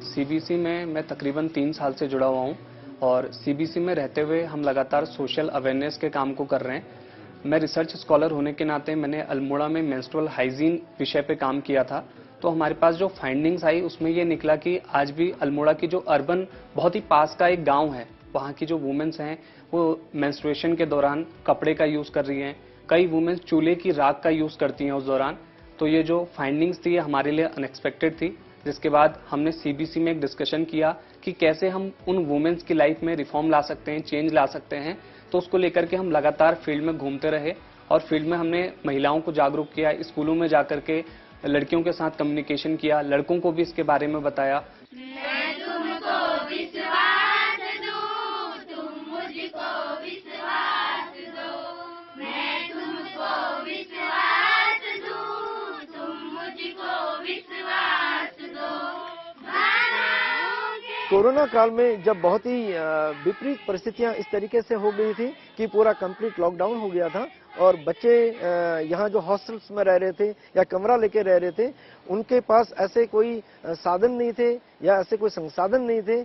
सीबीसी में मैं तकरीबन 3 साल से जुड़ा हुआ हूँ और सीबीसी में रहते हुए हम लगातार सोशल अवेयरनेस के काम को कर रहे हैं। मैं रिसर्च स्कॉलर होने के नाते मैंने अल्मोड़ा में मेंस्ट्रुअल हाइजीन विषय पे काम किया था। तो हमारे पास जो फाइंडिंग्स आई उसमें ये निकला कि आज भी अल्मोड़ा की जो अर्बन बहुत ही पास का एक गांव है, वहाँ की जो वुमेन्स हैं वो मेंस्ट्रुएशन के दौरान कपड़े का यूज़ कर रही हैं। कई वुमेन्स चूल्हे की राख का यूज़ करती हैं उस दौरान। तो ये जो फाइंडिंग्स थी हमारे लिए अनएक्सपेक्टेड थी, जिसके बाद हमने सीबीसी में एक डिस्कशन किया कि कैसे हम उन वुमेन्स की लाइफ में रिफॉर्म ला सकते हैं, चेंज ला सकते हैं। तो उसको लेकर के हम लगातार फील्ड में घूमते रहे और फील्ड में हमने महिलाओं को जागरूक किया, स्कूलों में जाकर के लड़कियों के साथ कम्युनिकेशन किया, लड़कों को भी इसके बारे में बताया। मैं तुमको कोरोना काल में जब बहुत ही विपरीत परिस्थितियां इस तरीके से हो गई थी कि पूरा कंप्लीट लॉकडाउन हो गया था और बच्चे यहाँ जो हॉस्टल्स में रह रहे थे या कमरा लेके रह रहे थे, उनके पास ऐसे कोई साधन नहीं थे या ऐसे कोई संसाधन नहीं थे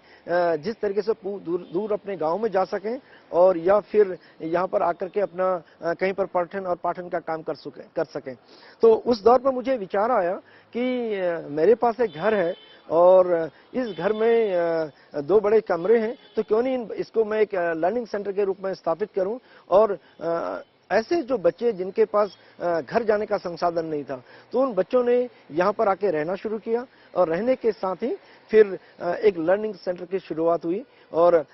जिस तरीके से दूर अपने गांव में जा सकें और या फिर यहाँ पर आकर के अपना कहीं पर पठन और पाठन का काम कर सकें। तो उस दौर पर मुझे विचार आया कि मेरे पास एक घर है और इस घर में 2 बड़े कमरे हैं, तो क्यों नहीं इसको मैं एक लर्निंग सेंटर के रूप में स्थापित करूं और ऐसे जो बच्चे जिनके पास घर जाने का संसाधन नहीं था, तो उन बच्चों ने यहाँ पर आके रहना शुरू किया और रहने के साथ ही फिर एक लर्निंग सेंटर की शुरुआत हुई और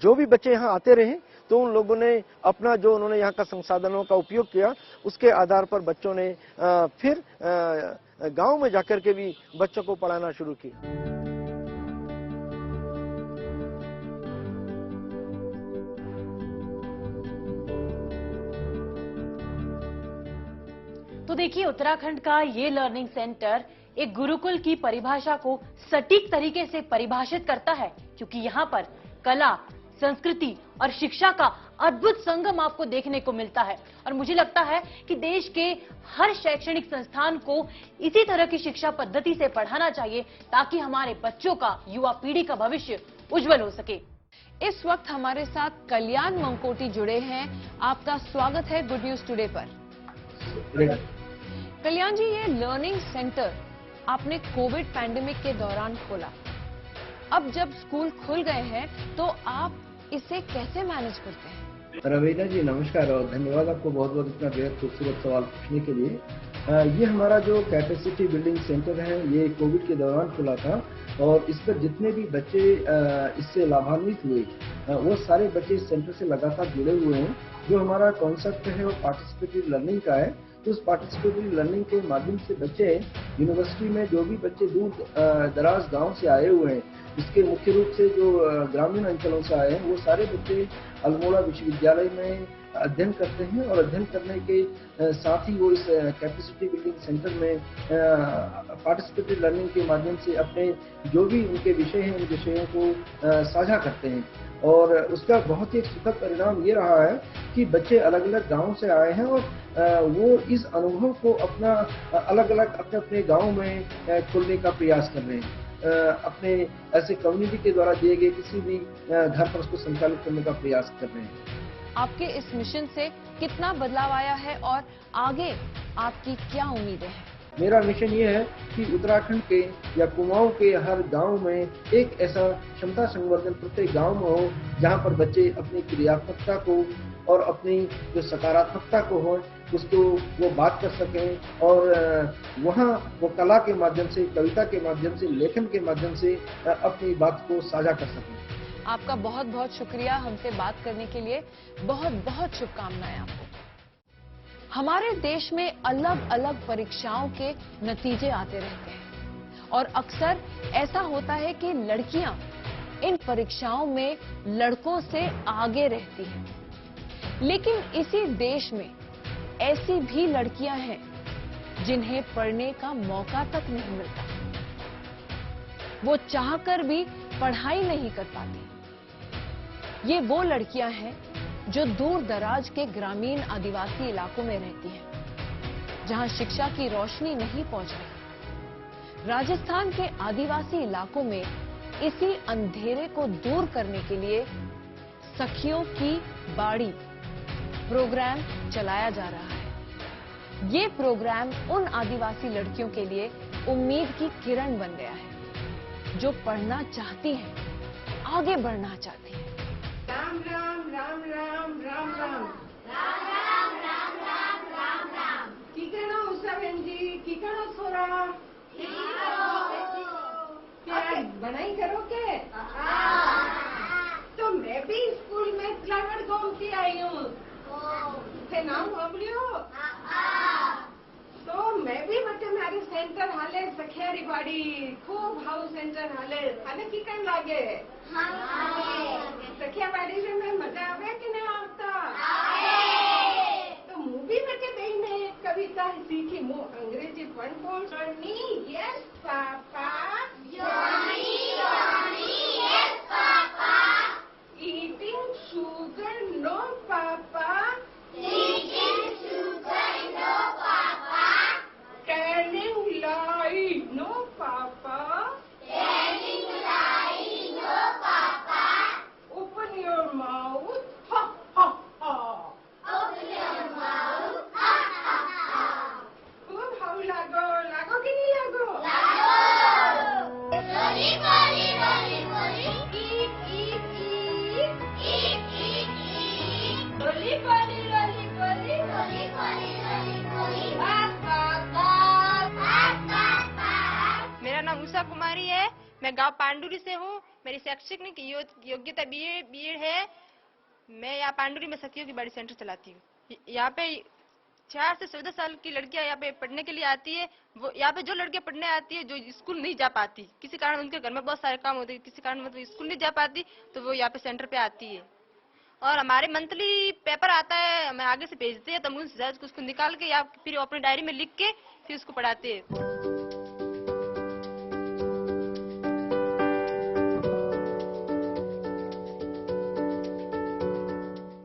जो भी बच्चे यहाँ आते रहे तो उन लोगों ने अपना जो उन्होंने यहाँ का संसाधनों का उपयोग किया, उसके आधार पर बच्चों ने फिर गांव में जाकर के भी बच्चों को पढ़ाना शुरू किया। तो देखिए, उत्तराखंड का ये लर्निंग सेंटर एक गुरुकुल की परिभाषा को सटीक तरीके से परिभाषित करता है, क्योंकि यहाँ पर कला, संस्कृति और शिक्षा का अद्भुत संगम आपको देखने को मिलता है। और मुझे लगता है कि देश के हर शैक्षणिक संस्थान को इसी तरह की शिक्षा पद्धति से पढ़ाना चाहिए, ताकि हमारे बच्चों का, युवा पीढ़ी का भविष्य उज्जवल हो सके। इस वक्त हमारे साथ कल्याण मंकोटी जुड़े हैं। आपका स्वागत है गुड न्यूज टुडे पर। कल्याण जी, ये लर्निंग सेंटर आपने कोविड पैंडेमिक के दौरान खोला। अब जब स्कूल खुल गए हैं तो आप इसे कैसे मैनेज करते हैं? रवीना जी नमस्कार और धन्यवाद आपको बहुत बहुत इतना बेहद खूबसूरत सवाल पूछने के लिए। ये हमारा जो कैपेसिटी बिल्डिंग सेंटर है ये कोविड के दौरान खुला था और इस पर जितने भी बच्चे इससे लाभान्वित हुए वो सारे बच्चे इस सेंटर से लगातार जुड़े हुए हैं। जो हमारा कॉन्सेप्ट है वो पार्टिसिपेटिव लर्निंग का है। तो उस पार्टिसिपेटिव लर्निंग के माध्यम से बच्चे यूनिवर्सिटी में जो भी बच्चे दूर दराज गांव से आए हुए हैं, इसके मुख्य रूप से जो ग्रामीण अंचलों से आए हैं, वो सारे बच्चे अल्मोड़ा विश्वविद्यालय में अध्ययन करते हैं और अध्ययन करने के साथ ही वो इस कैपेसिटी बिल्डिंग सेंटर में पार्टिसिपेटिव लर्निंग के माध्यम से अपने जो भी उनके विषय हैं उन विषयों को साझा करते हैं। और उसका बहुत ही एक सुखद परिणाम ये रहा है कि बच्चे अलग अलग गाँव से आए हैं और वो इस अनुभव को अपना अलग अलग अपने अपने गाँव में खोलने का प्रयास कर रहे हैं। अपने ऐसे कम्युनिटी के द्वारा दिए गए किसी भी घर पर उसको संचालित करने का प्रयास कर रहे हैं। आपके इस मिशन से कितना बदलाव आया है और आगे आपकी क्या उम्मीदें हैं? मेरा मिशन ये है कि उत्तराखंड के या कुमाऊं के हर गांव में एक ऐसा क्षमता संवर्धन प्रत्येक गांव में हो जहां पर बच्चे अपनी क्रियात्मकता को और अपनी जो सकारात्मकता को हो उसको वो बात कर सकें और वहाँ वो कला के माध्यम से, कविता के माध्यम से, लेखन के माध्यम से अपनी बात को साझा कर सकें। आपका बहुत बहुत शुक्रिया हमसे बात करने के लिए। बहुत बहुत शुभकामनाएं आपको। हमारे देश में अलग अलग परीक्षाओं के नतीजे आते रहते हैं और अक्सर ऐसा होता है कि लड़कियां इन परीक्षाओं में लड़कों से आगे रहती हैं। लेकिन इसी देश में ऐसी भी लड़कियां हैं जिन्हें पढ़ने का मौका तक नहीं मिलता। वो चाहकर भी पढ़ाई नहीं कर पाती। ये वो लड़कियां हैं जो दूर दराज के ग्रामीण आदिवासी इलाकों में रहती हैं, जहां शिक्षा की रोशनी नहीं पहुंच रही। राजस्थान के आदिवासी इलाकों में इसी अंधेरे को दूर करने के लिए सखियों की बाड़ी प्रोग्राम चलाया जा रहा है। ये प्रोग्राम उन आदिवासी लड़कियों के लिए उम्मीद की किरण बन गया है, जो पढ़ना चाहती हैं, आगे बढ़ना चाहती हैं। राम राम राम राम राम राम राम राम राम राम राम राम की करो उषाबेन जी, की करो सोरा, क्या बनाई करो के? तो मैं भी स्कूल में फ्लावर घूमती आई हूँ। थे नाम बोलियो। तो मैं भी बच्चे मेरे सेंटर हाले सखियारी बाड़ी खूब हाउस सेंटर हाले हाले की कन लागे। सखिया बाड़ी से मैं मजा आवे कि नहीं आता? तो मुँह भी बच्चे गई ने कविता सीखी, मुँह अंग्रेजी पढ़ यस पापा, उषा कुमारी है। मैं गांव पांडुरी से हूँ। मेरी शैक्षणिक योग्यता बीएड है। मैं यहाँ पांडुरी में सखियों की बाड़ी सेंटर चलाती हूँ। यहाँ पे 4 से 14 साल की लड़कियां यहाँ पे पढ़ने के लिए आती है। वो यहाँ पे जो लड़कियां पढ़ने आती है, जो स्कूल नहीं जा पाती, किसी कारण उनके घर में बहुत सारे काम होते हैं, किसी कारण मतलब स्कूल नहीं जा पाती, तो वो यहाँ पे सेंटर पे आती है। और हमारे मंथली पेपर आता है, हमें आगे से भेजते हैं, तो हम उसको निकाल के या फिर अपनी डायरी में लिख के फिर उसको पढ़ाते हैं।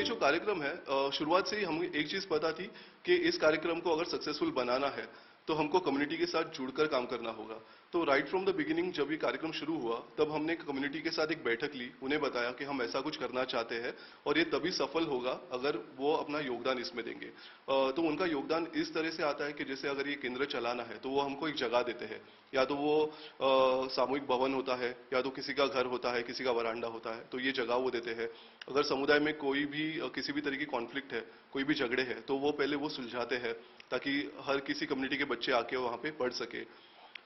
जो कार्यक्रम है, शुरुआत से ही हमें एक चीज पता थी कि इस कार्यक्रम को अगर सक्सेसफुल बनाना है तो हमको कम्युनिटी के साथ जुड़कर काम करना होगा। तो राइट फ्रॉम द बिगिनिंग जब ये कार्यक्रम शुरू हुआ तब हमने कम्युनिटी के साथ एक बैठक ली, उन्हें बताया कि हम ऐसा कुछ करना चाहते हैं और ये तभी सफल होगा अगर वो अपना योगदान इसमें देंगे। तो उनका योगदान इस तरह से आता है कि जैसे अगर ये केंद्र चलाना है तो वो हमको एक जगह देते हैं, या तो वो सामूहिक भवन होता है, या तो किसी का घर होता है, किसी का वरांडा होता है, तो ये जगह वो देते हैं। अगर समुदाय में कोई भी किसी भी तरह की कॉन्फ्लिक्ट है, कोई भी झगड़े हैं, तो वो पहले वो सुलझाते हैं ताकि हर किसी कम्युनिटी के बच्चे आके वहाँ पे पढ़ सके।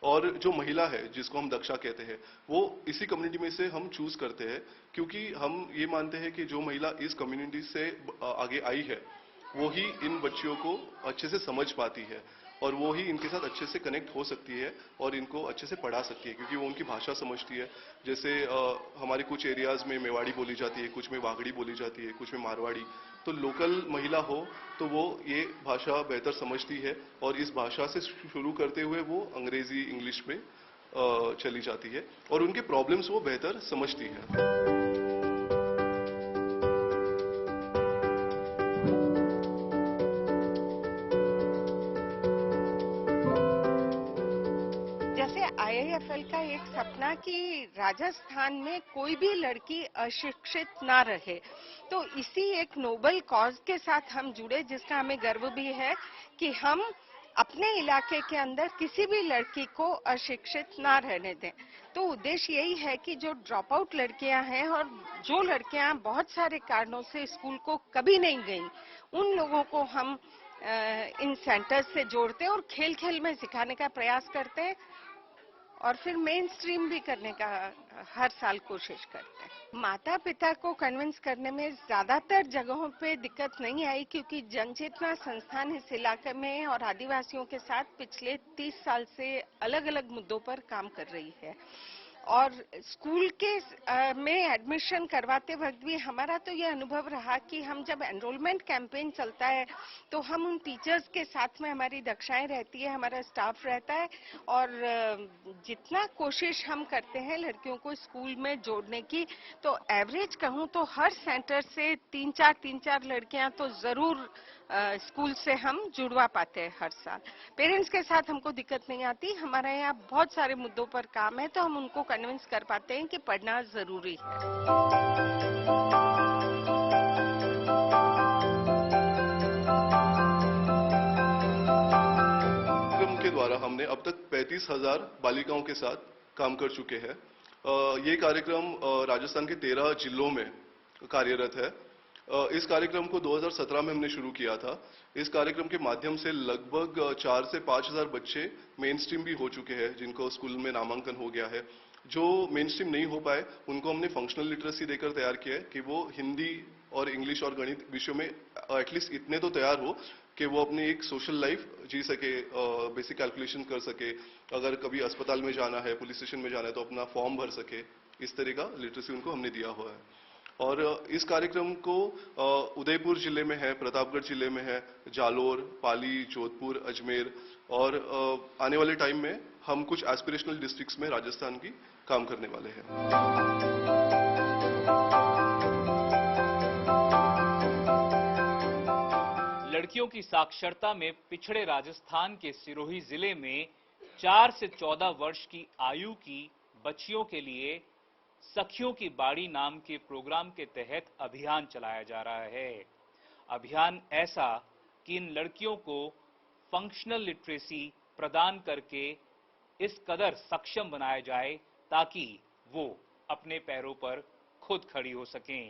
और जो महिला है जिसको हम दक्षा कहते हैं, वो इसी कम्युनिटी में से हम चूज करते हैं, क्योंकि हम ये मानते हैं कि जो महिला इस कम्युनिटी से आगे आई है वो ही इन बच्चियों को अच्छे से समझ पाती है और वो ही इनके साथ अच्छे से कनेक्ट हो सकती है और इनको अच्छे से पढ़ा सकती है, क्योंकि वो उनकी भाषा समझती है। जैसे हमारे कुछ एरियाज में मेवाड़ी बोली जाती है, कुछ में वागड़ी बोली जाती है, कुछ में मारवाड़ी। तो लोकल महिला हो तो वो ये भाषा बेहतर समझती है और इस भाषा से शुरू करते हुए वो अंग्रेजी इंग्लिश में चली जाती है और उनके प्रॉब्लम्स वो बेहतर समझती है। IIFL का एक सपना कि राजस्थान में कोई भी लड़की अशिक्षित ना रहे, तो इसी एक नोबल कॉज के साथ हम जुड़े, जिसका हमें गर्व भी है कि हम अपने इलाके के अंदर किसी भी लड़की को अशिक्षित ना रहने दें। तो उद्देश्य यही है कि जो ड्रॉप आउट लड़कियां हैं और जो लड़कियां बहुत सारे कारणों से स्कूल को कभी नहीं गई, उन लोगों को हम इन सेंटर्स से जोड़ते हैं और खेल खेल में सिखाने का प्रयास करते हैं और फिर मेन स्ट्रीम भी करने का हर साल कोशिश करते हैं। माता पिता को कन्विंस करने में ज्यादातर जगहों पे दिक्कत नहीं आई, क्योंकि जनचेतना संस्थान इस इलाके में और आदिवासियों के साथ पिछले 30 साल से अलग अलग मुद्दों पर काम कर रही है। और स्कूल के में एडमिशन करवाते वक्त भी हमारा तो ये अनुभव रहा कि हम जब एनरोलमेंट कैंपेन चलता है तो हम उन टीचर्स के साथ में, हमारी दक्षाएं रहती है, हमारा स्टाफ रहता है और जितना कोशिश हम करते हैं लड़कियों को स्कूल में जोड़ने की, तो एवरेज कहूँ तो हर सेंटर से 3-4 लड़कियां तो जरूर स्कूल से हम जुड़वा पाते हैं हर साल। पेरेंट्स के साथ हमको दिक्कत नहीं आती, हमारे यहाँ बहुत सारे मुद्दों पर काम है, तो हम उनको कन्विंस कर पाते हैं कि पढ़ना जरूरी है। कार्यक्रम के द्वारा हमने अब तक 35,000 बालिकाओं के साथ काम कर चुके हैं। ये कार्यक्रम राजस्थान के 13 जिलों में कार्यरत है। इस कार्यक्रम को 2017 में हमने शुरू किया था। इस कार्यक्रम के माध्यम से लगभग 4 से 5,000 बच्चे मेन स्ट्रीम भी हो चुके हैं, जिनको स्कूल में नामांकन हो गया है। जो मेन स्ट्रीम नहीं हो पाए उनको हमने फंक्शनल लिटरेसी देकर तैयार किया है कि वो हिंदी और इंग्लिश और गणित विषयों में एटलीस्ट इतने तो तैयार हो कि वो अपनी एक सोशल लाइफ जी सके, बेसिक कैलकुलेशन कर सके, अगर कभी अस्पताल में जाना है, पुलिस स्टेशन में जाना है तो अपना फॉर्म भर सके। इस तरह का लिटरेसी उनको हमने दिया हुआ है। और इस कार्यक्रम को उदयपुर जिले में है, प्रतापगढ़ जिले में है, जालोर, पाली, जोधपुर, अजमेर और आने वाले टाइम में हम कुछ एस्पिरेशनल डिस्ट्रिक्ट्स में राजस्थान की काम करने वाले हैं। लड़कियों की साक्षरता में पिछड़े राजस्थान के सिरोही जिले में 4 से 14 वर्ष की आयु की बच्चियों के लिए सखियों की बाड़ी नाम के प्रोग्राम के तहत अभियान चलाया जा रहा है। अभियान ऐसा कि इन लड़कियों को फंक्शनल लिटरेसी प्रदान करके इस कदर सक्षम बनाया जाए ताकि वो अपने पैरों पर खुद खड़ी हो सकें।